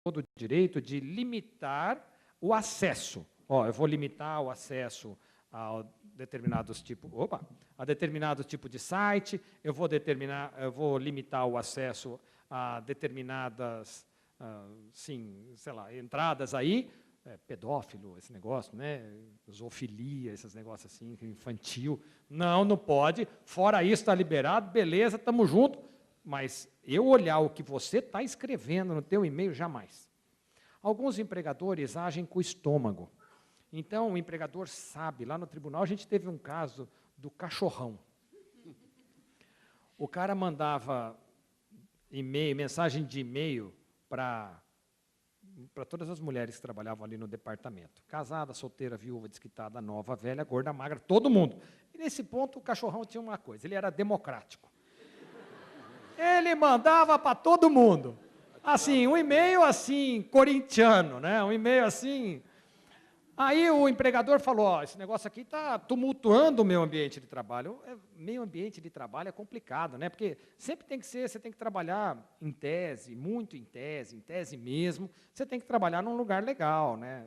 todo o direito de limitar o acesso. Ó, eu vou limitar o acesso a determinados tipos de site, eu vou limitar o acesso a determinadas, sim, sei lá, entradas aí, pedófilo, esse negócio, né? Zoofilia, esses negócios assim, infantil. Não pode. Fora isso, está liberado, beleza, estamos juntos. Mas eu olhar o que você está escrevendo no teu e-mail, jamais. Alguns empregadores agem com o estômago. Então, o empregador sabe, lá no tribunal a gente teve um caso do cachorrão. O cara mandava mensagem de e-mail para todas as mulheres que trabalhavam ali no departamento. Casada, solteira, viúva, desquitada, nova, velha, gorda, magra, todo mundo. E nesse ponto o cachorrão tinha uma coisa, ele era democrático. Ele mandava para todo mundo. Assim, um e-mail assim, corintiano, né? Um e-mail assim. Aí o empregador falou, ó, esse negócio aqui está tumultuando o meu ambiente de trabalho. Meio ambiente de trabalho é complicado, né? Porque sempre tem que ser, você tem que trabalhar em tese, muito em tese mesmo. Você tem que trabalhar num lugar legal, né?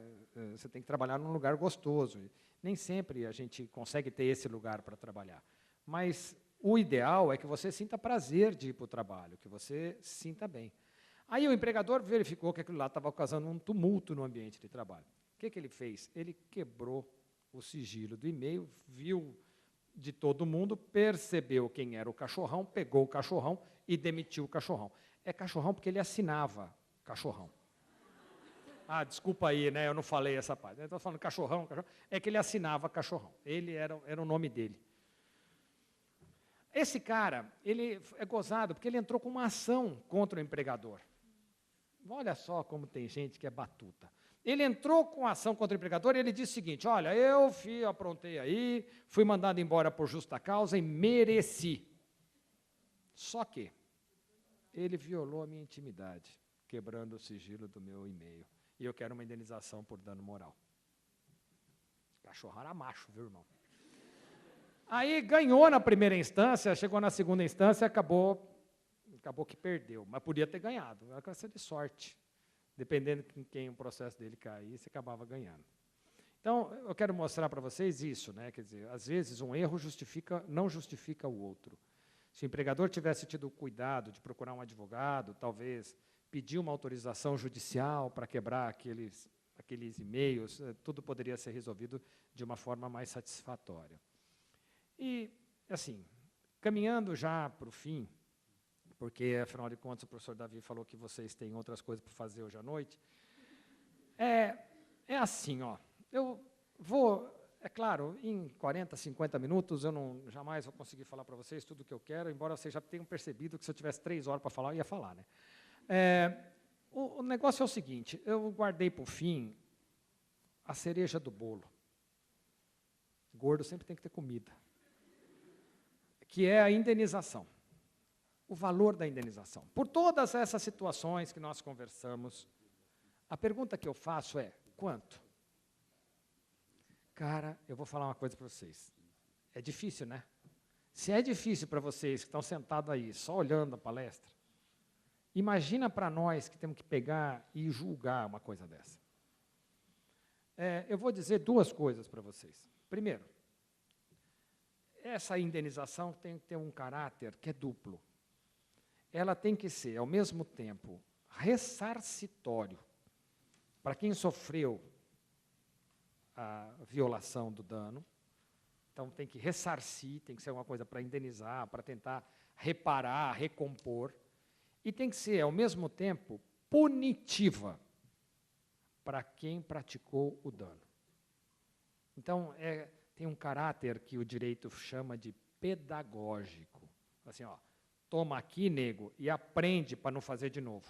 Você tem que trabalhar num lugar gostoso. Nem sempre a gente consegue ter esse lugar para trabalhar. Mas o ideal é que você sinta prazer de ir para o trabalho, que você se sinta bem. Aí o empregador verificou que aquilo lá estava causando um tumulto no ambiente de trabalho. O que ele fez? Ele quebrou o sigilo do e-mail, viu de todo mundo, percebeu quem era o cachorrão, pegou o cachorrão e demitiu o cachorrão. É cachorrão porque ele assinava cachorrão. Ah, desculpa aí, né? Eu não falei essa parte. Eu estou falando cachorrão. É que ele assinava cachorrão. Ele era o nome dele. Esse cara, ele é gozado porque ele entrou com uma ação contra o empregador. Olha só como tem gente que é batuta. Ele entrou com ação contra o empregador e ele disse o seguinte, olha, eu aprontei aí, fui mandado embora por justa causa e mereci. Só que ele violou a minha intimidade, quebrando o sigilo do meu e-mail. E eu quero uma indenização por dano moral. Cachorro era macho, viu, irmão? Aí ganhou na primeira instância, chegou na segunda instância, acabou que perdeu, mas podia ter ganhado, era questão de sorte. Dependendo de quem o processo dele cair, você acabava ganhando. Então, eu quero mostrar para vocês isso, né? Quer dizer, às vezes um erro não justifica o outro. Se o empregador tivesse tido o cuidado de procurar um advogado, talvez pedir uma autorização judicial para quebrar aqueles e-mails, tudo poderia ser resolvido de uma forma mais satisfatória. E, assim, caminhando já para o fim, porque, afinal de contas, o professor Davi falou que vocês têm outras coisas para fazer hoje à noite. É assim, ó, eu vou, é claro, em 40, 50 minutos, eu jamais vou conseguir falar para vocês tudo o que eu quero, embora vocês já tenham percebido que se eu tivesse 3 horas para falar, eu ia falar, né? O negócio é o seguinte, eu guardei para o fim a cereja do bolo. Gordo sempre tem que ter comida. Que é a indenização. O valor da indenização. Por todas essas situações que nós conversamos, a pergunta que eu faço é, quanto? Cara, eu vou falar uma coisa para vocês. É difícil, né? Se é difícil para vocês que estão sentados aí, só olhando a palestra, imagina para nós que temos que pegar e julgar uma coisa dessa. Eu vou dizer 2 coisas para vocês. Primeiro, essa indenização tem que ter um caráter que é duplo. Ela tem que ser, ao mesmo tempo, ressarcitório para quem sofreu a violação do dano. Então, tem que ressarcir, tem que ser alguma coisa para indenizar, para tentar reparar, recompor. E tem que ser, ao mesmo tempo, punitiva para quem praticou o dano. Então, tem um caráter que o direito chama de pedagógico. Assim, ó, toma aqui, nego, e aprende para não fazer de novo.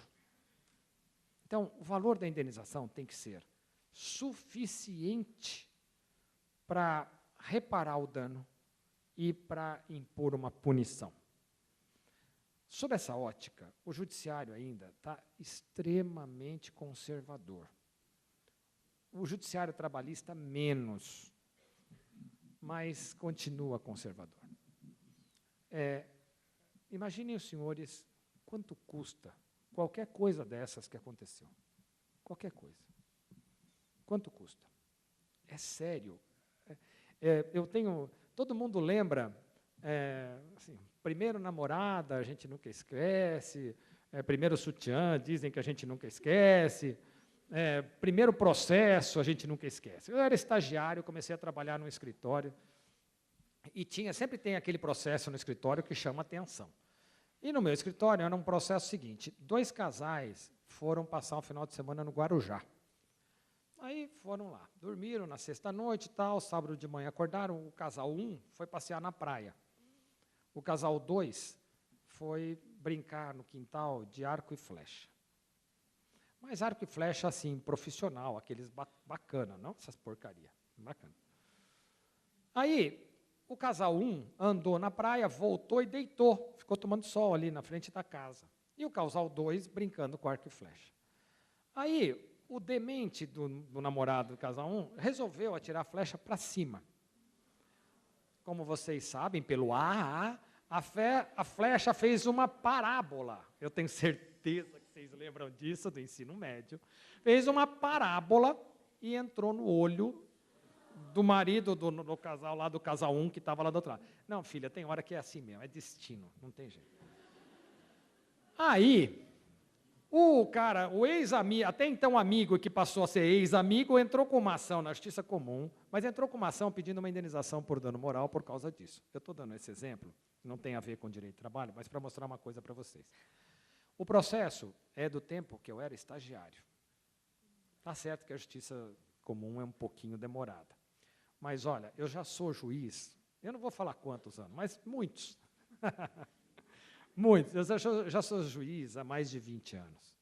Então, o valor da indenização tem que ser suficiente para reparar o dano e para impor uma punição. Sob essa ótica, o judiciário ainda está extremamente conservador. O judiciário trabalhista menos, mas continua conservador. Imaginem os senhores quanto custa qualquer coisa dessas que aconteceu. Qualquer coisa. Quanto custa? É sério. Eu tenho... Todo mundo lembra, assim, primeiro namorada, a gente nunca esquece, primeiro sutiã, dizem que a gente nunca esquece, primeiro processo, a gente nunca esquece. Eu era estagiário, comecei a trabalhar num escritório, e sempre tem aquele processo no escritório que chama atenção. E no meu escritório era um processo seguinte, 2 casais foram passar um final de semana no Guarujá. Aí foram lá, dormiram na sexta-noite e tal, sábado de manhã acordaram, o casal 1 foi passear na praia. O casal 2 foi brincar no quintal de arco e flecha. Mas arco e flecha, assim, profissional, aqueles bacana, não essas porcaria, bacana. Aí, o casal 1 andou na praia, voltou e deitou, ficou tomando sol ali na frente da casa. E o casal 2 brincando com arco e flecha. Aí, o demente do namorado do casal 1 resolveu atirar a flecha para cima. Como vocês sabem, pelo ar, a flecha fez uma parábola. Eu tenho certeza que vocês lembram disso, do ensino médio. Fez uma parábola e entrou no olho do marido do casal lá, do casal 1, que estava lá do outro lado. Não, filha, tem hora que é assim mesmo, é destino, não tem jeito. Aí, o ex-amigo, até então amigo, que passou a ser ex-amigo, entrou com uma ação na Justiça Comum, mas entrou com uma ação pedindo uma indenização por dano moral por causa disso. Eu estou dando esse exemplo, não tem a ver com direito de trabalho, mas para mostrar uma coisa para vocês. O processo é do tempo que eu era estagiário. Está certo que a Justiça Comum é um pouquinho demorada. Mas, olha, eu já sou juiz, eu não vou falar quantos anos, mas muitos. Muitos. Eu já sou juiz há mais de 20 anos.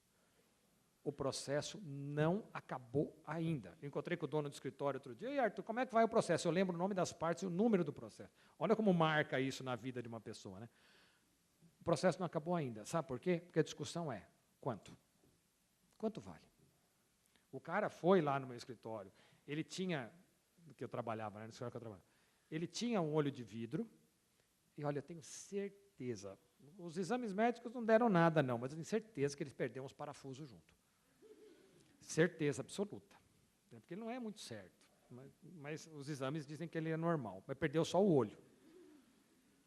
O processo não acabou ainda. Eu encontrei com o dono do escritório outro dia. E Arthur, como é que vai o processo? Eu lembro o nome das partes e o número do processo. Olha como marca isso na vida de uma pessoa, né? O processo não acabou ainda. Sabe por quê? Porque a discussão é quanto? Quanto vale? O cara foi lá no meu escritório. Ele tinha, que eu trabalhava, né, no escritório que eu trabalhava, ele tinha um olho de vidro. E olha, eu tenho certeza, os exames médicos não deram nada, não, mas eu tenho certeza que eles perderam os parafusos junto. Certeza absoluta. Porque ele não é muito certo. Mas os exames dizem que ele é normal. Mas perdeu só o olho.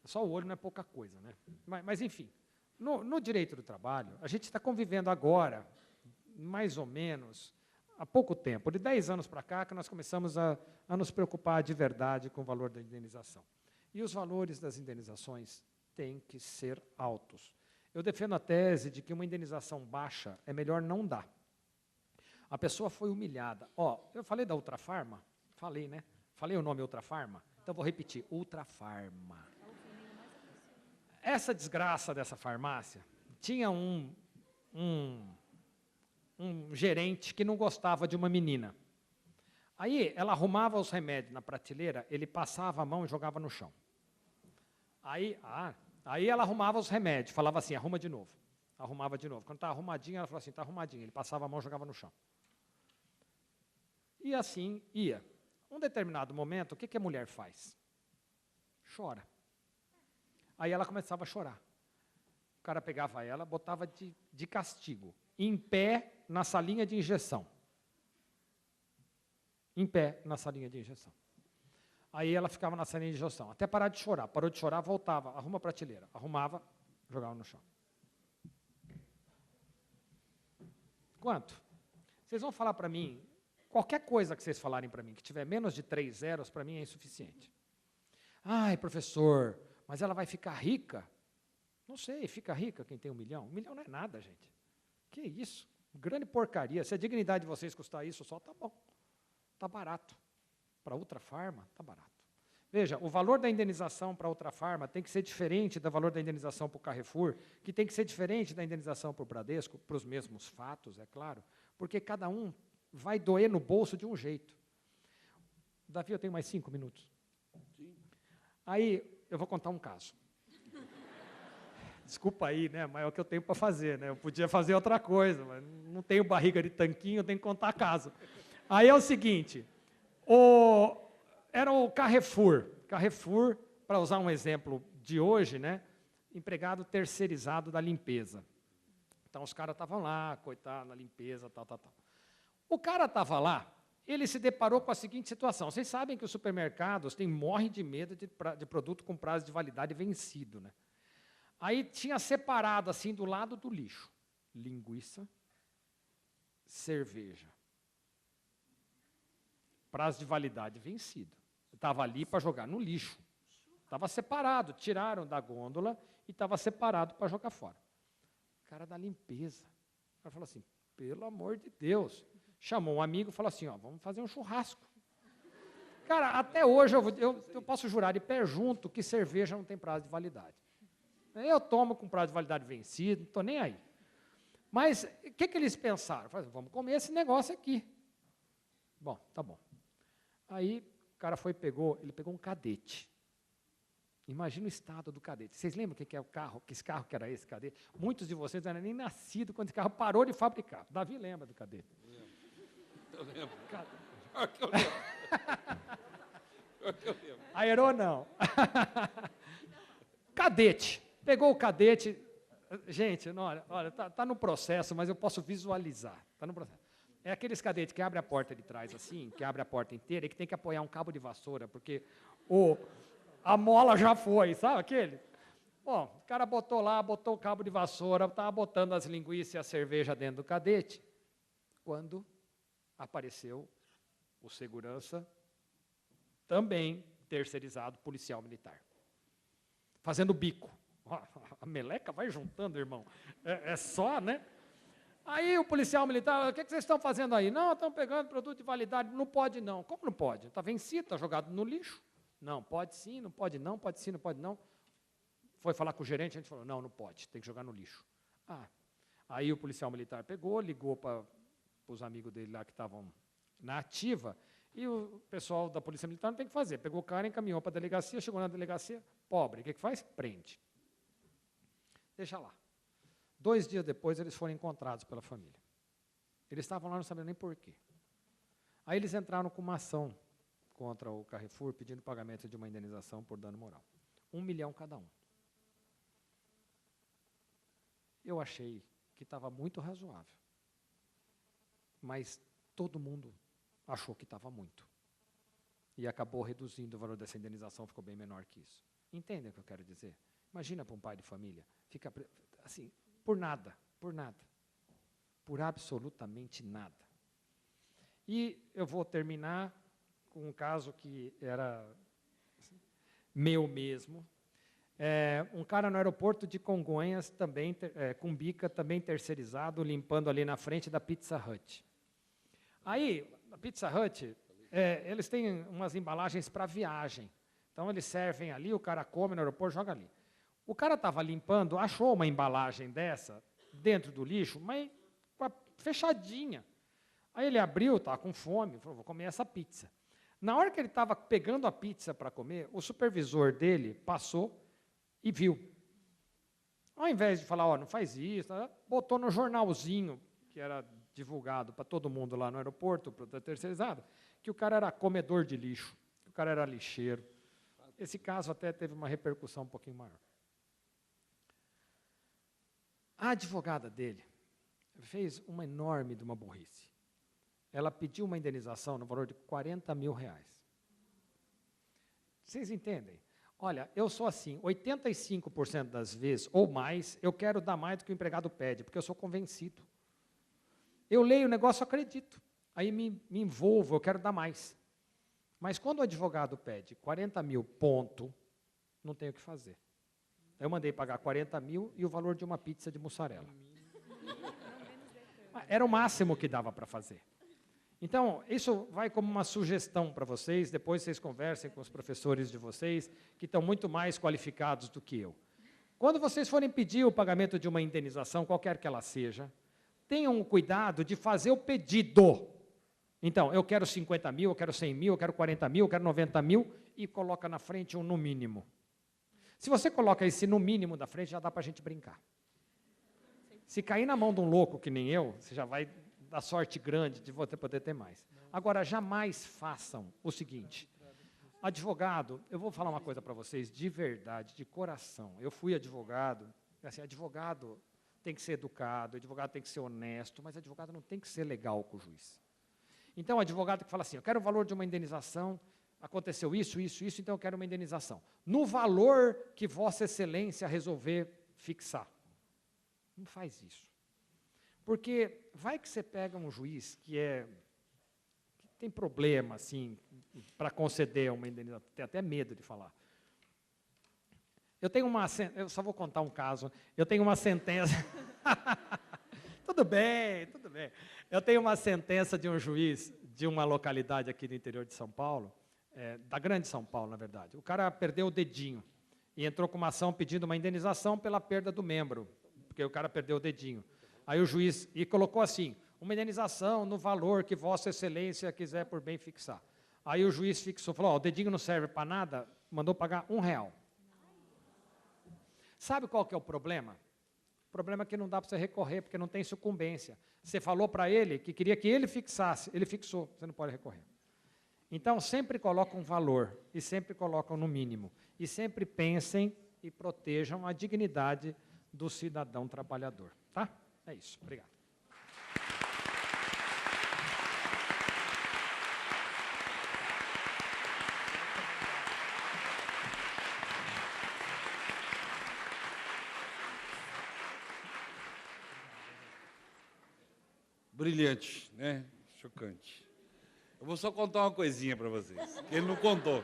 Só o olho não é pouca coisa, né? Mas enfim, no direito do trabalho, a gente está convivendo agora, mais ou menos, há pouco tempo, de 10 anos para cá, que nós começamos a nos preocupar de verdade com o valor da indenização. E os valores das indenizações têm que ser altos. Eu defendo a tese de que uma indenização baixa é melhor não dar. A pessoa foi humilhada. Eu falei da Ultrafarma? Falei, né? Falei o nome Ultrafarma? Então, vou repetir. Ultrafarma. Essa desgraça dessa farmácia tinha um gerente que não gostava de uma menina. Aí, ela arrumava os remédios na prateleira, ele passava a mão e jogava no chão. Aí ela arrumava os remédios, falava assim, arruma de novo. Arrumava de novo. Quando estava arrumadinho, ela falava assim, está arrumadinho. Ele passava a mão e jogava no chão. E assim ia. Um determinado momento, o que a mulher faz? Chora. Aí ela começava a chorar. O cara pegava ela, botava de castigo, em pé na salinha de injeção. Em pé na salinha de injeção. Aí ela ficava na salinha de injeção, até parar de chorar. Parou de chorar, voltava, arruma a prateleira. Arrumava, jogava no chão. Quanto? Vocês vão falar para mim, qualquer coisa que vocês falarem para mim, que tiver menos de 3 zeros, para mim é insuficiente. Ai, professor, mas ela vai ficar rica? Não sei, fica rica quem tem 1 milhão? 1 milhão não é nada, gente. Que isso? Grande porcaria. Se a dignidade de vocês custar isso só, tá bom. Tá barato. Para a Ultrafarma, tá barato. Veja, o valor da indenização para a Ultrafarma tem que ser diferente do valor da indenização para o Carrefour, que tem que ser diferente da indenização para o Bradesco, para os mesmos fatos, é claro, porque cada um vai doer no bolso de um jeito. Davi, eu tenho mais 5 minutos. Sim. Aí, eu vou contar um caso. Desculpa aí, né, mas é o que eu tenho para fazer, né? Eu podia fazer outra coisa, mas não tenho barriga de tanquinho, eu tenho que contar caso. Aí é o seguinte, era o Carrefour. Carrefour, para usar um exemplo de hoje, né, empregado terceirizado da limpeza. Então, os caras estavam lá, coitado, na limpeza, tal. O cara estava lá, ele se deparou com a seguinte situação. Vocês sabem que os supermercados morrem de medo de produto com prazo de validade vencido, né? Aí tinha separado, assim, do lado do lixo, linguiça, cerveja. Prazo de validade vencido. Estava ali para jogar no lixo. Estava separado, tiraram da gôndola e estava separado para jogar fora. O cara da limpeza. O cara falou assim, pelo amor de Deus. Chamou um amigo e falou assim, ó, vamos fazer um churrasco. Cara, até hoje eu posso jurar de pé junto que cerveja não tem prazo de validade. Eu tomo com prazo de validade vencido, não estou nem aí. Mas o que eles pensaram? Falaram, vamos comer esse negócio aqui. Bom, tá bom. Aí o cara ele pegou um cadete. Imagina o estado do cadete. Vocês lembram o que é o carro? Que esse carro que era esse cadete? Muitos de vocês não eram nem nascidos quando esse carro parou de fabricar. Davi lembra do cadete. Eu lembro. Eu lembro. Aerô não. Cadete. Pegou o cadete. Gente, não, olha, tá no processo, mas eu posso visualizar. Está no processo. É aqueles cadetes que abre a porta de trás assim, que abre a porta inteira e que tem que apoiar um cabo de vassoura, porque a mola já foi, sabe aquele? Bom, o cara botou o cabo de vassoura, estava botando as linguiças e a cerveja dentro do cadete, quando apareceu o segurança, também terceirizado, policial militar, fazendo bico. A meleca vai juntando, irmão. É só, né? Aí o policial militar, o que vocês estão fazendo aí? Não, estão pegando produto de validade. Não pode não. Como não pode? Está vencido, está jogado no lixo. Não, pode sim, não pode não, pode sim, não pode não. Foi falar com o gerente, a gente falou, não pode, tem que jogar no lixo. Aí o policial militar pegou, ligou para os amigos dele lá que estavam na ativa, e o pessoal da polícia militar não tem o que fazer. Pegou o cara, encaminhou para a delegacia, chegou na delegacia, pobre, o que faz? Prende. Deixa lá. 2 dias depois, eles foram encontrados pela família. Eles estavam lá, não sabendo nem porquê. Aí eles entraram com uma ação contra o Carrefour, pedindo pagamento de uma indenização por dano moral. 1 milhão cada um. Eu achei que estava muito razoável. Mas todo mundo achou que estava muito. E acabou reduzindo o valor dessa indenização, ficou bem menor que isso. Entendem o que eu quero dizer? Imagina para um pai de família, fica assim, por nada, por absolutamente nada. E eu vou terminar com um caso que era meu mesmo. Um cara no aeroporto de Congonhas, também com bica, também terceirizado, limpando ali na frente da Pizza Hut. Aí, a Pizza Hut, eles têm umas embalagens para viagem. Então, eles servem ali, o cara come no aeroporto, joga ali. O cara estava limpando, achou uma embalagem dessa dentro do lixo, mas fechadinha. Aí ele abriu, estava com fome, falou, vou comer essa pizza. Na hora que ele estava pegando a pizza para comer, o supervisor dele passou e viu. Ao invés de falar, não faz isso, botou no jornalzinho, que era divulgado para todo mundo lá no aeroporto, para terceirizado, que o cara era comedor de lixo, que o cara era lixeiro. Esse caso até teve uma repercussão um pouquinho maior. A advogada dele fez uma enorme de uma burrice. Ela pediu uma indenização no valor de R$40 mil. Vocês entendem? Olha, eu sou assim, 85% das vezes, ou mais, eu quero dar mais do que o empregado pede, porque eu sou convencido. Eu leio o negócio, acredito. Aí me envolvo, eu quero dar mais. Mas quando o advogado pede 40 mil, ponto, não tenho o que fazer. Eu mandei pagar 40 mil e o valor de uma pizza de mussarela. Era o máximo que dava para fazer. Então, isso vai como uma sugestão para vocês, depois vocês conversem com os professores de vocês, que estão muito mais qualificados do que eu. Quando vocês forem pedir o pagamento de uma indenização, qualquer que ela seja, tenham o cuidado de fazer o pedido. Então, eu quero 50 mil, eu quero 100 mil, eu quero 40 mil, eu quero 90 mil, e coloca na frente um no mínimo. Se você coloca esse no mínimo da frente, já dá para a gente brincar. Se cair na mão de um louco que nem eu, você já vai dar sorte grande de você poder ter mais. Agora, jamais façam o seguinte. Advogado, eu vou falar uma coisa para vocês, de verdade, de coração. Eu fui advogado, assim, advogado tem que ser educado, advogado tem que ser honesto, mas advogado não tem que ser legal com o juiz. Então, o advogado que fala assim, eu quero o valor de uma indenização, aconteceu isso, então eu quero uma indenização. No valor que Vossa Excelência resolver fixar. Não faz isso. Porque vai que você pega um juiz que tem problema, assim, para conceder uma indenização, tem até medo de falar. Eu só vou contar um caso, eu tenho uma sentença... Tudo bem. Eu tenho uma sentença de um juiz de uma localidade aqui do interior de São Paulo, da grande São Paulo, na verdade. O cara perdeu o dedinho e entrou com uma ação pedindo uma indenização pela perda do membro, porque o cara perdeu o dedinho. Aí o juiz colocou assim, uma indenização no valor que Vossa Excelência quiser por bem fixar. Aí o juiz fixou, falou, o dedinho não serve para nada, mandou pagar R$1. Sabe qual que é o problema? O problema é que não dá para você recorrer, porque não tem sucumbência. Você falou para ele que queria que ele fixasse, ele fixou, você não pode recorrer. Então, sempre colocam um valor, e sempre colocam no mínimo. E sempre pensem e protejam a dignidade do cidadão trabalhador. Tá? É isso. Obrigado. Brilhante, né? Chocante. Eu vou só contar uma coisinha para vocês, que ele não contou.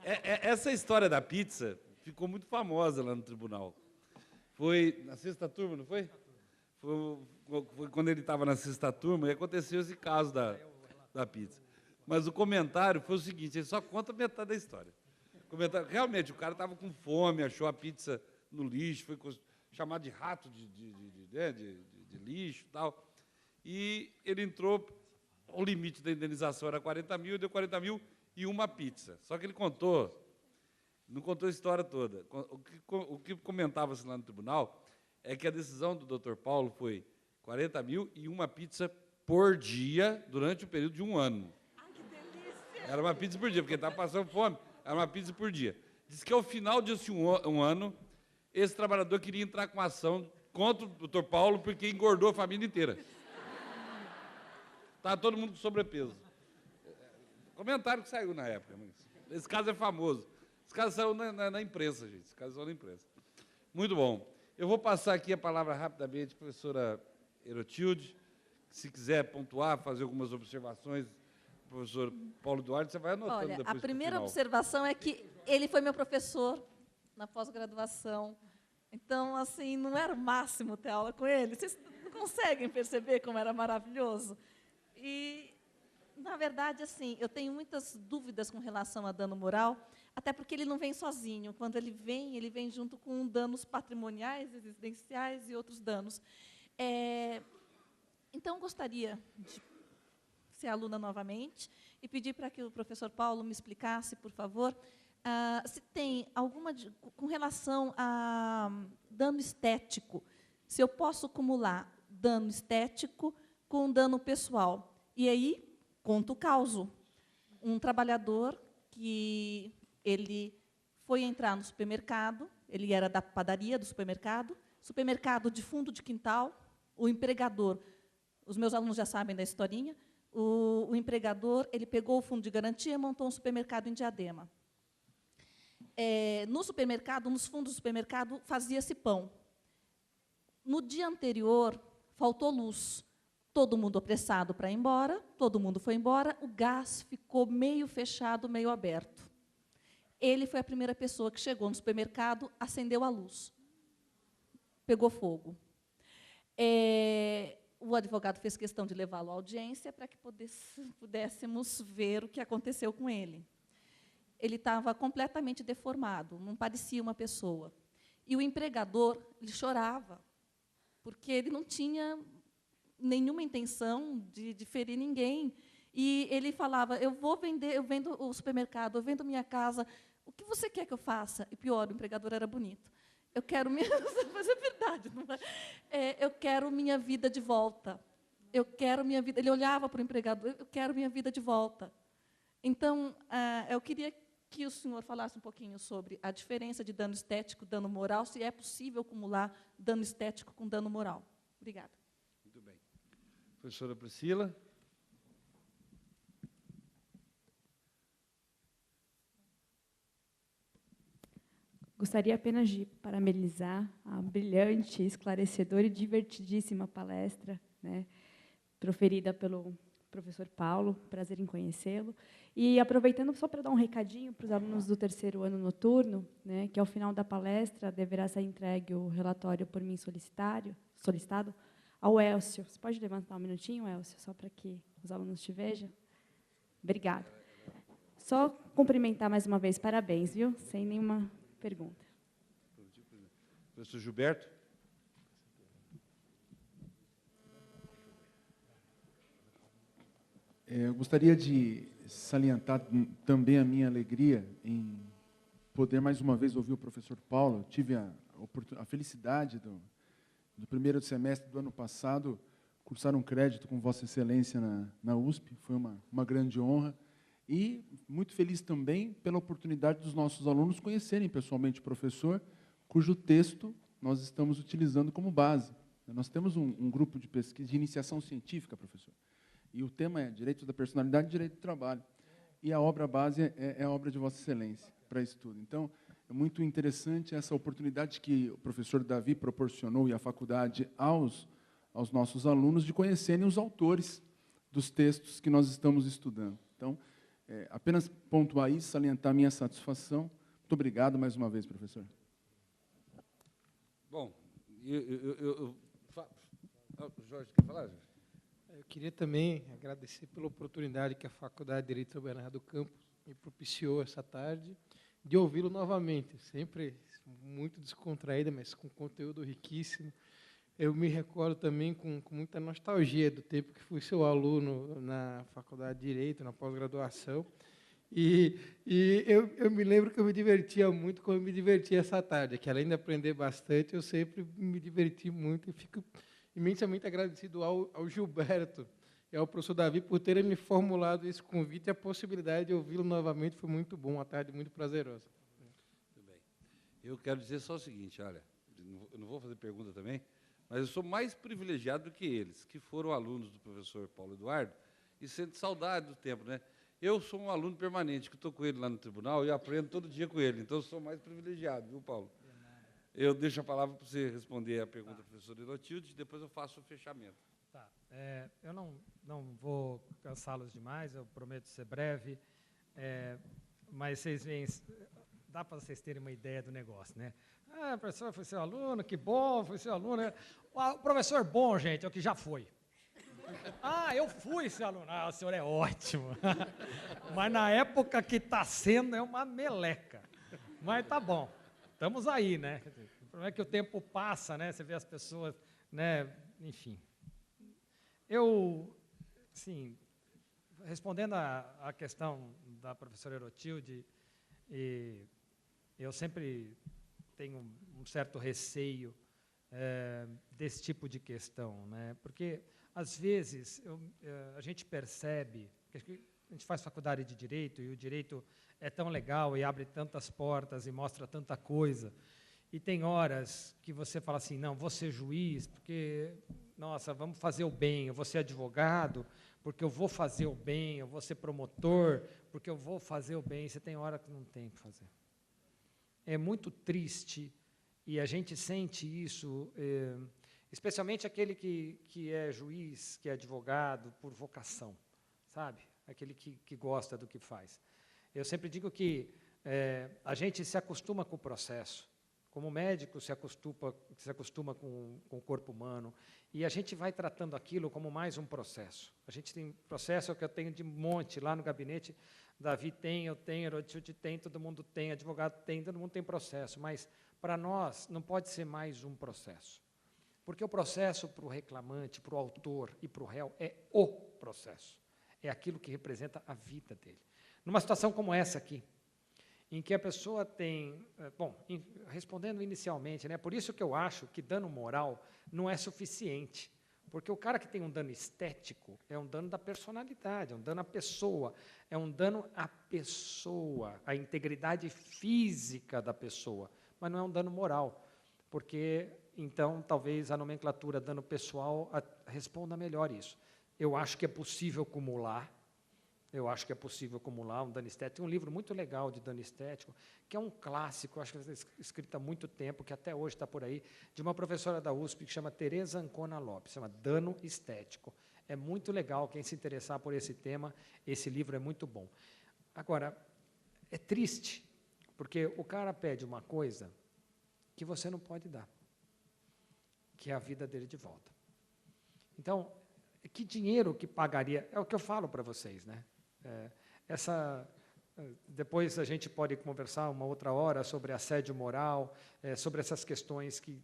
Essa história da pizza ficou muito famosa lá no tribunal. Foi na sexta turma, não foi? Foi quando ele estava na sexta turma e aconteceu esse caso da pizza. Mas o comentário foi o seguinte, ele só conta metade da história. Realmente, o cara estava com fome, achou a pizza no lixo, foi chamado de rato de lixo e tal. E ele entrou, o limite da indenização era 40 mil, deu 40 mil e uma pizza. Só que ele não contou a história toda. O que comentava-se lá no tribunal é que a decisão do Dr. Paulo foi 40 mil e uma pizza por dia durante o período de 1 ano. Ai, que delícia! Era uma pizza por dia, porque ele estava passando fome, era uma pizza por dia. Diz que ao final desse um ano, esse trabalhador queria entrar com ação contra o Dr. Paulo porque engordou a família inteira. Estava todo mundo com sobrepeso. Comentário que saiu na época. Mas esse caso é famoso. Esse caso saiu na imprensa, gente. Esse caso saiu na imprensa. Muito bom. Eu vou passar aqui a palavra rapidamente, professora Erotilde. Se quiser pontuar, fazer algumas observações, professor Paulo Duarte, você vai anotando Olha, depois. a primeira final. observação é que ele foi meu professor na pós-graduação. Então, assim, não era o máximo ter aula com ele. Vocês não conseguem perceber como era maravilhoso? E, na verdade, assim, eu tenho muitas dúvidas com relação a dano moral, até porque ele não vem sozinho. Quando ele vem junto com danos patrimoniais, existenciais e outros danos. Então, gostaria de ser aluna novamente e pedir para que o professor Paulo me explicasse, por favor, se tem alguma, com relação a dano estético, se eu posso acumular dano estético com dano pessoal. E aí, conta o caso. Um trabalhador que ele foi entrar no supermercado, ele era da padaria do supermercado de fundo de quintal, o empregador, os meus alunos já sabem da historinha, o empregador, ele pegou o fundo de garantia e montou um supermercado em Diadema. No supermercado, nos fundos do supermercado, fazia-se pão. No dia anterior, faltou luz. Todo mundo apressado para ir embora, todo mundo foi embora, o gás ficou meio fechado, meio aberto. Ele foi a primeira pessoa que chegou no supermercado, acendeu a luz. Pegou fogo. O advogado fez questão de levá-lo à audiência para que pudéssemos ver o que aconteceu com ele. Ele estava completamente deformado, não parecia uma pessoa. E o empregador, ele chorava, porque ele não tinha nenhuma intenção de ferir ninguém. E ele falava, eu vendo o supermercado, eu vendo minha casa, o que você quer que eu faça? E pior, o empregador era bonito. Eu quero minha... Mas é verdade, não é? Eu quero minha vida de volta. Eu quero minha vida... Ele olhava para o empregador, eu quero minha vida de volta. Então, eu queria que o senhor falasse um pouquinho sobre a diferença de dano estético e dano moral, se é possível acumular dano estético com dano moral. Obrigada. Muito bem. Professora Priscila. Gostaria apenas de parabenizar a brilhante, esclarecedora e divertidíssima palestra, né, proferida pelo professor Paulo, prazer em conhecê-lo. E aproveitando só para dar um recadinho para os alunos do terceiro ano noturno, né, que ao final da palestra deverá ser entregue o relatório por mim solicitado ao Elcio. Você pode levantar um minutinho, Elcio, só para que os alunos te vejam? Obrigada. Só cumprimentar mais uma vez, parabéns, viu? Sem nenhuma pergunta. Professor Gilberto. Eu gostaria de salientar também a minha alegria em poder mais uma vez ouvir o professor Paulo. Eu tive a felicidade do primeiro semestre do ano passado cursar um crédito com Vossa Excelência na USP. Foi uma grande honra. E muito feliz também pela oportunidade dos nossos alunos conhecerem pessoalmente o professor, cujo texto nós estamos utilizando como base. Nós temos um grupo de pesquisa de iniciação científica, professor, e o tema é Direito da Personalidade e Direito do Trabalho. E a obra base é a obra de Vossa Excelência para estudo. Então, é muito interessante essa oportunidade que o professor Davi proporcionou e a faculdade aos nossos alunos de conhecerem os autores dos textos que nós estamos estudando. Então, apenas pontuar isso, salientar a minha satisfação. Muito obrigado mais uma vez, professor. Bom, Jorge, quer falar, Jorge? Eu queria também agradecer pela oportunidade que a Faculdade de Direito São Bernardo do Campo me propiciou essa tarde, de ouvi-lo novamente, sempre muito descontraída, mas com conteúdo riquíssimo. Eu me recordo também com muita nostalgia do tempo que fui seu aluno na Faculdade de Direito, na pós-graduação, e eu me lembro que eu me divertia muito como eu me diverti essa tarde, que além de aprender bastante, eu sempre me diverti muito e fico imensamente agradecido ao Gilberto e ao professor Davi por terem me formulado esse convite e a possibilidade de ouvi-lo novamente. Foi muito bom, uma tarde muito prazerosa. Muito bem. Eu quero dizer só o seguinte, olha, eu não vou fazer pergunta também, mas eu sou mais privilegiado do que eles, que foram alunos do professor Paulo Eduardo e sentem saudade do tempo, né? Eu sou um aluno permanente, que estou com ele lá no tribunal e aprendo todo dia com ele, então eu sou mais privilegiado, viu, Paulo? Eu deixo a palavra para você responder a pergunta do professor Erotilde, depois eu faço o fechamento. Tá. Eu não vou cansá-los demais, eu prometo ser breve, mas vocês veem, dá para vocês terem uma ideia do negócio, né? Ah, professor, foi seu aluno, que bom, foi seu aluno. O professor bom, gente, é o que já foi. Ah, eu fui seu aluno. Ah, o senhor é ótimo. Mas na época que está sendo, é uma meleca. Mas tá bom. Estamos aí, né? O problema é que o tempo passa, né? Você vê as pessoas, né? Enfim. Sim, respondendo à questão da professora Erotilde, eu sempre tenho um certo receio desse tipo de questão, né? Porque, às vezes, a gente percebe, que a gente faz faculdade de Direito, e o Direito é tão legal e abre tantas portas e mostra tanta coisa. E tem horas que você fala assim, não, vou ser juiz, porque, nossa, vamos fazer o bem, eu vou ser advogado, porque eu vou fazer o bem, eu vou ser promotor, porque eu vou fazer o bem. Você tem hora que não tem que fazer. É muito triste, e a gente sente isso, especialmente aquele que é juiz, que é advogado, por vocação, sabe? Aquele que gosta do que faz. Eu sempre digo que a gente se acostuma com o processo, como médico se acostuma com o corpo humano, e a gente vai tratando aquilo como mais um processo. A gente tem processo que eu tenho de monte lá no gabinete, Davi tem, eu tenho, Erotilde tem, todo mundo tem, advogado tem, todo mundo tem processo, mas para nós não pode ser mais um processo, porque o processo para o reclamante, para o autor e para o réu é o processo, é aquilo que representa a vida dele. Numa situação como essa aqui, em que a pessoa tem... respondendo inicialmente, né, por isso que eu acho que dano moral não é suficiente, porque o cara que tem um dano estético é um dano da personalidade, é um dano à pessoa, é um dano à pessoa, à integridade física da pessoa, mas não é um dano moral, porque, então, talvez a nomenclatura dano pessoal responda melhor isso. Eu acho que é possível acumular eu acho que é possível acumular um dano estético. Tem um livro muito legal de dano estético, que é um clássico, acho que é escrito há muito tempo, que até hoje está por aí, de uma professora da USP, que chama Tereza Ancona Lopes, chama Dano Estético. É muito legal, quem se interessar por esse tema, esse livro é muito bom. Agora, é triste, porque o cara pede uma coisa que você não pode dar, que é a vida dele de volta. Então, que dinheiro que pagaria? É o que eu falo para vocês, né? Depois a gente pode conversar uma outra hora sobre assédio moral, sobre essas questões que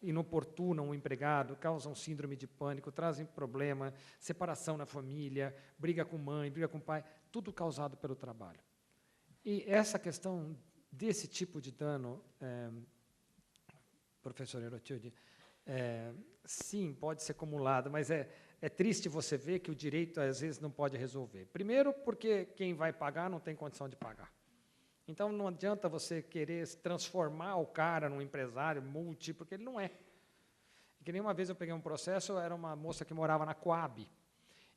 inoportunam o empregado, causam síndrome de pânico, trazem problema, separação na família, briga com mãe, briga com pai, tudo causado pelo trabalho. E essa questão desse tipo de dano, professor Erotilde, sim, pode ser acumulado, mas é triste você ver que o direito, às vezes, não pode resolver. Primeiro, porque quem vai pagar não tem condição de pagar. Então, não adianta você querer transformar o cara num empresário multi, porque ele não é. Que nem uma vez eu peguei um processo, era uma moça que morava na Coab,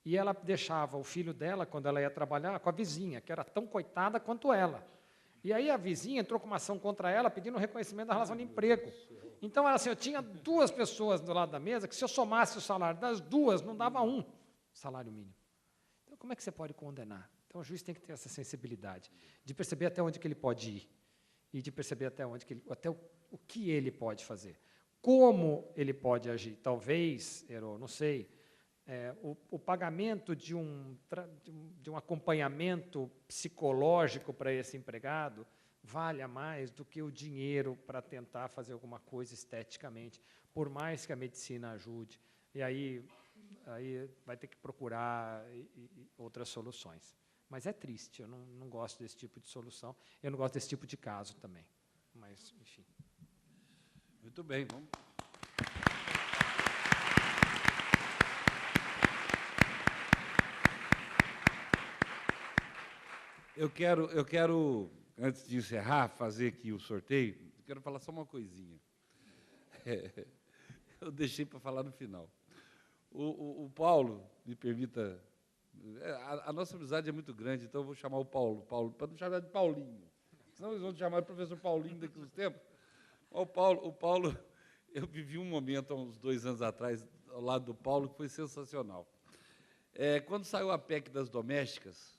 e ela deixava o filho dela, quando ela ia trabalhar, com a vizinha, que era tão coitada quanto ela. E aí a vizinha entrou com uma ação contra ela, pedindo reconhecimento da relação de emprego. Então, era assim, eu tinha 2 pessoas do lado da mesa, que se eu somasse o salário das 2, não dava 1 salário mínimo. Então, como é que você pode condenar? Então, o juiz tem que ter essa sensibilidade, de perceber até onde que ele pode ir, e de perceber até o que ele pode fazer. Como ele pode agir? Talvez, não sei, o pagamento de um acompanhamento psicológico para esse empregado valha mais do que o dinheiro para tentar fazer alguma coisa esteticamente, por mais que a medicina ajude. E aí vai ter que procurar outras soluções. Mas é triste, eu não gosto desse tipo de solução, eu não gosto desse tipo de caso também. Mas, enfim. Muito bem, vamos. Eu quero, antes de encerrar, fazer aqui o sorteio, eu quero falar só uma coisinha. Eu deixei para falar no final. O Paulo, me permita, a nossa amizade é muito grande, então eu vou chamar o Paulo, para não chamar de Paulinho, senão eles vão chamar de professor Paulinho daqui a uns tempos. O Paulo, eu vivi um momento, há uns 2 anos atrás, ao lado do Paulo, que foi sensacional. Quando saiu a PEC das domésticas,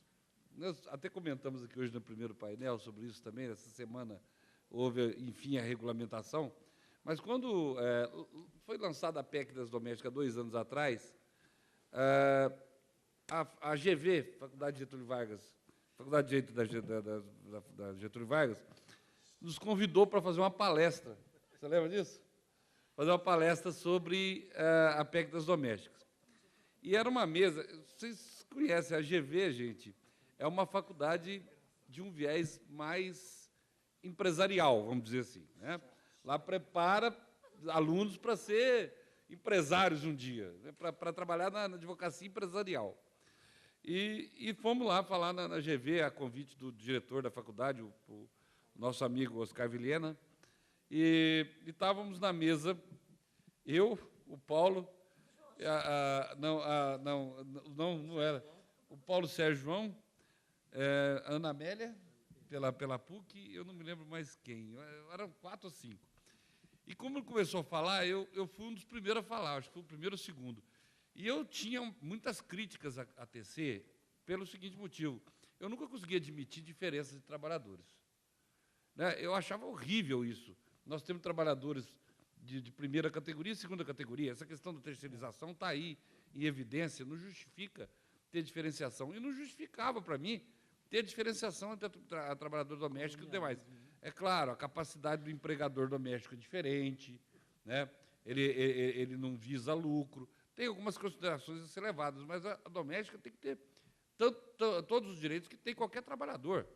nós até comentamos aqui hoje no primeiro painel sobre isso também, essa semana houve, enfim, a regulamentação, mas quando foi lançada a PEC das domésticas 2 anos atrás, a GV, Faculdade Getúlio Vargas, Faculdade de Direito da Getúlio Vargas, nos convidou para fazer uma palestra. Você lembra disso? Fazer uma palestra sobre a PEC das domésticas. E era uma mesa, vocês conhecem a GV, gente, é uma faculdade de um viés mais empresarial, vamos dizer assim, né? Lá prepara alunos para ser empresários um dia, né? Para trabalhar na advocacia empresarial. E fomos lá falar na GV, a convite do diretor da faculdade, o nosso amigo Oscar Vilhena, e estávamos na mesa, eu, o Paulo, não era, o Paulo Sérgio João, a Ana Amélia, pela PUC, eu não me lembro mais quem, eram 4 ou 5. E como ele começou a falar, eu fui um dos primeiros a falar, acho que foi o primeiro ou segundo. E eu tinha muitas críticas a tecer pelo seguinte motivo: eu nunca conseguia admitir diferenças de trabalhadores. Né? Eu achava horrível isso. Nós temos trabalhadores de primeira categoria e segunda categoria. Essa questão da terceirização está aí em evidência, não justifica ter diferenciação. E não justificava, para mim, ter diferenciação entre a trabalhador doméstico e os demais. É claro, a capacidade do empregador doméstico é diferente, né? Ele não visa lucro, tem algumas considerações a ser levadas, mas a doméstica tem que ter todos os direitos que tem qualquer trabalhador.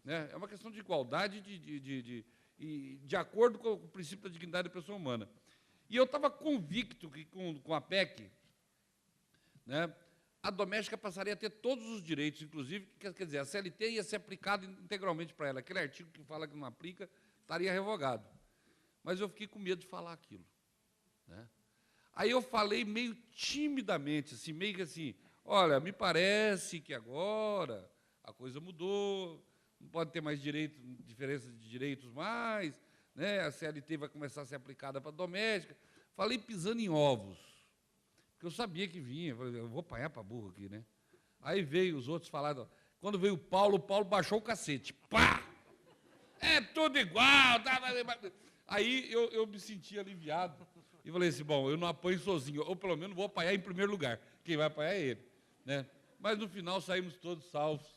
Né? É uma questão de igualdade de acordo com o princípio da dignidade da pessoa humana. E eu estava convicto que, com a PEC, né, a doméstica passaria a ter todos os direitos, inclusive, quer dizer, a CLT ia ser aplicada integralmente para ela. Aquele artigo que fala que não aplica estaria revogado. Mas eu fiquei com medo de falar aquilo. Né? Aí eu falei meio timidamente, assim, meio que assim, olha, me parece que agora a coisa mudou, não pode ter mais diferença de direitos mais, né? A CLT vai começar a ser aplicada para a doméstica. Falei pisando em ovos, porque eu sabia que vinha, eu vou apanhar para burro aqui, né? Aí veio os outros falaram, quando veio o Paulo baixou o cacete, pá! É tudo igual, tá? Aí eu me senti aliviado e falei assim, bom, eu não apanho sozinho, ou pelo menos vou apanhar em primeiro lugar, quem vai apanhar é ele, né? Mas no final saímos todos salvos,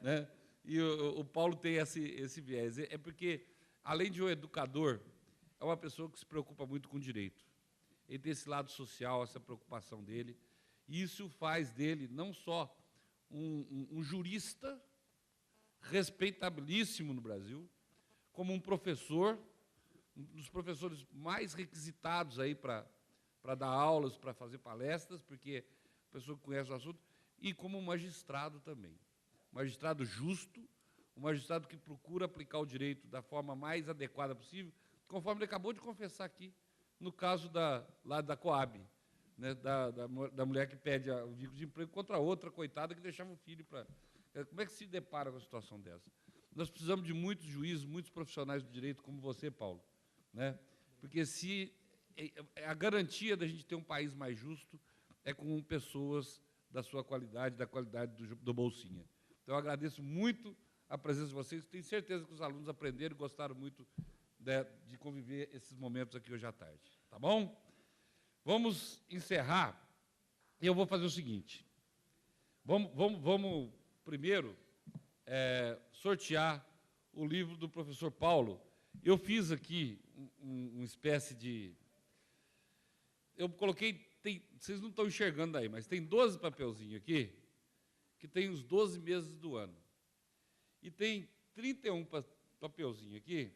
né? E o Paulo tem esse viés, é porque, além de um educador, é uma pessoa que se preocupa muito com direito. Ele tem esse lado social, essa preocupação dele, e isso faz dele não só um jurista respeitabilíssimo no Brasil, como um professor, um dos professores mais requisitados aí para dar aulas, para fazer palestras, porque a pessoa que conhece o assunto, e como um magistrado também. Um magistrado justo, um magistrado que procura aplicar o direito da forma mais adequada possível, conforme ele acabou de confessar aqui, no caso lá da Coab, né, da mulher que pede o vínculo de emprego contra a outra, coitada, que deixava o filho para... Como é que se depara com a situação dessa? Nós precisamos de muitos juízes, muitos profissionais do direito, como você, Paulo, né? Porque a garantia da gente ter um país mais justo é com pessoas da sua qualidade, da qualidade do Bolsinha. Então, eu agradeço muito a presença de vocês, tenho certeza que os alunos aprenderam e gostaram muito de conviver esses momentos aqui hoje à tarde. Tá bom? Vamos encerrar, e eu vou fazer o seguinte, vamos primeiro sortear o livro do professor Paulo. Eu fiz aqui uma espécie de... Eu coloquei, vocês não estão enxergando aí, mas tem 12 papelzinhos aqui, que tem os 12 meses do ano. E tem 31 papelzinhos aqui,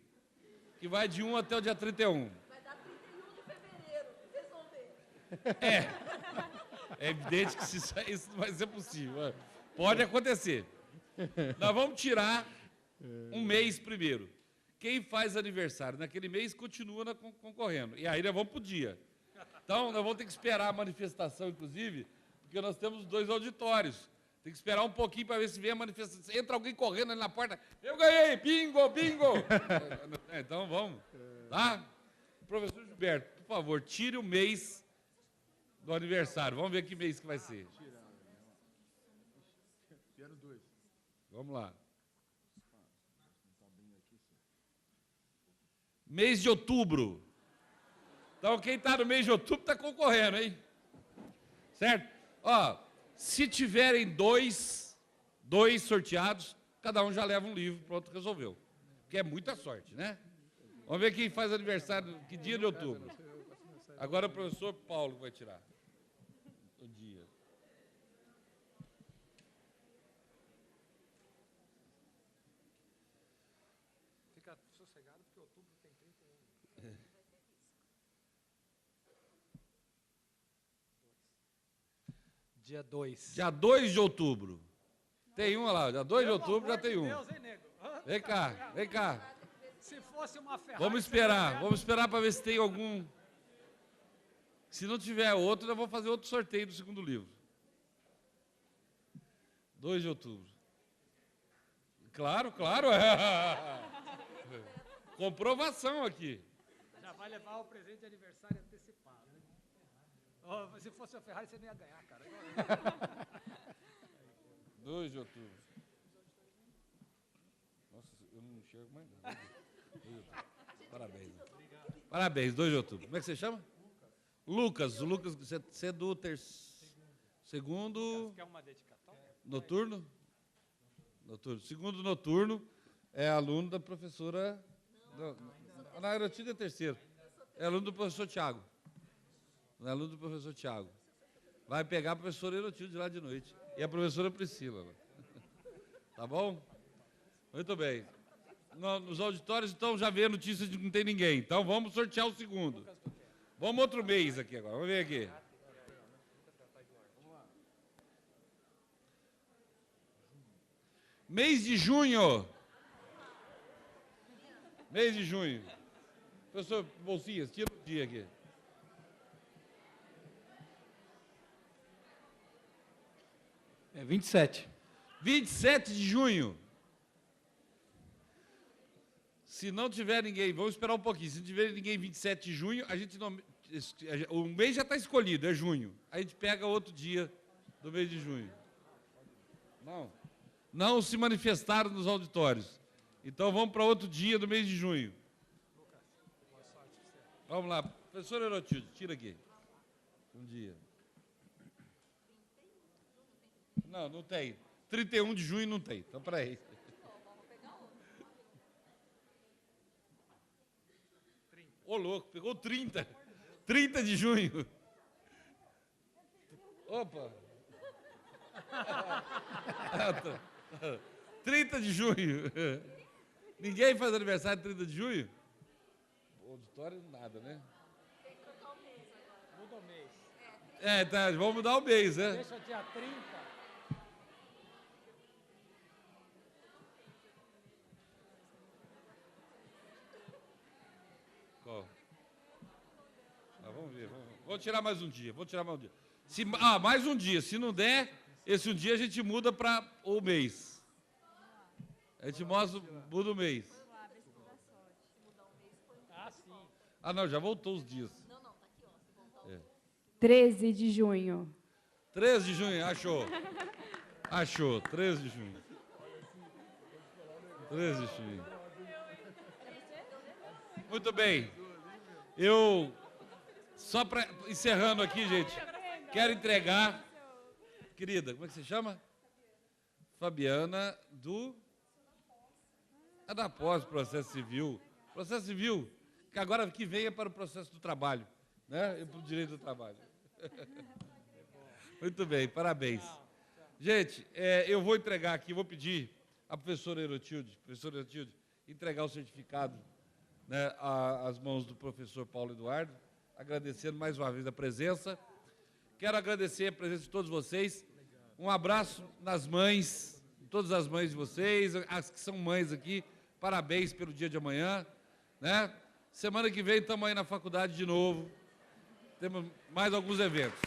que vai de 1 até o dia 31. Vai dar 31 de fevereiro, vocês vão ver. É evidente que isso não vai ser possível. Pode acontecer. Nós vamos tirar um mês primeiro. Quem faz aniversário naquele mês continua concorrendo. E aí nós vamos para o dia. Então, nós vamos ter que esperar a manifestação, inclusive, porque nós temos 2 auditórios. Tem que esperar um pouquinho para ver se vem a manifestação. Entra alguém correndo ali na porta. Eu ganhei! Bingo, bingo! Então, vamos. Tá? Professor Gilberto, por favor, tire o mês do aniversário. Vamos ver que mês que vai ser. Vamos lá. Mês de outubro. Então, quem está no mês de outubro está concorrendo, hein? Certo? Ó, se tiverem dois sorteados, cada um já leva um livro, pronto, resolveu. Porque é muita sorte, né? Vamos ver quem faz aniversário, que dia de outubro. Agora o professor Paulo vai tirar o dia. Fica sossegado, porque outubro tem 31. Dia 2. Dia 2 de outubro. Tem um lá, dia 2 de outubro já tem um. Deus, hein, nego? Vem cá, vem cá. Se fosse uma Ferrari... Vamos esperar para ver se tem algum. Se não tiver outro, eu vou fazer outro sorteio do segundo livro. 2 de outubro. Claro, claro. Comprovação aqui. Já vai levar o presente de aniversário antecipado. Né? Oh, se fosse a Ferrari, você não ia ganhar, cara. 2 de outubro. Nossa, eu não enxergo mais nada. Parabéns. Parabéns, 2 de outubro. Como é que você chama? Lucas. Lucas, você é do segundo... Quer uma dedicatória? Noturno? Noturno. Segundo noturno, é aluno da professora... Na Aerotina é terceiro. É aluno do professor Tiago. É aluno do professor Tiago. Vai pegar a professora Aerotina de lá de noite. E a professora Priscila. Tá bom? Muito bem. Nos auditórios, então, já vê a notícia de que não tem ninguém. Então, vamos sortear o segundo. Vamos outro mês aqui agora. Vamos ver aqui. Mês de junho. Mês de junho. Professor Bolsinhas, tira o dia aqui. É 27. 27 de junho. Se não tiver ninguém, vamos esperar um pouquinho. Se não tiver ninguém 27 de junho, a gente não, o mês já está escolhido, é junho. A gente pega outro dia do mês de junho. Não se manifestaram nos auditórios. Então vamos para outro dia do mês de junho. Vamos lá, professor Herotilde, tira aqui. Um dia. Não tem. 31 de junho não tem. Então, para aí. Ô, louco, pegou 30. 30 de junho. Opa. 30 de junho. Ninguém faz aniversário 30 de junho? O auditório, nada, né? Tem que trocar o mês agora. Muda o mês. Tá, vamos mudar o mês, né? Deixa dia 30. Qual? Vamos ver. Vou tirar mais um dia. Mais um dia. Se não der, esse um dia a gente muda para o mês. A gente muda o mês. Não, já voltou os dias. Não, tá aqui, ó. 13 de junho. 13 de junho, achou. 13 de junho. 13 de junho. Muito bem. Só para encerrando aqui, gente, quero entregar, querida, como é que você chama? Fabiana, da pós-processo civil. Processo civil, que agora que vem é para o processo do trabalho, né? E para o direito do trabalho. Muito bem, parabéns. Gente, eu vou entregar aqui, vou pedir à professora Herotilde, entregar o certificado, né, às mãos do professor Paulo Eduardo, agradecendo mais uma vez a presença. Quero agradecer a presença de todos vocês. Um abraço nas mães, todas as mães de vocês, as que são mães aqui, parabéns pelo dia de amanhã, né? Semana que vem estamos aí na faculdade de novo, temos mais alguns eventos.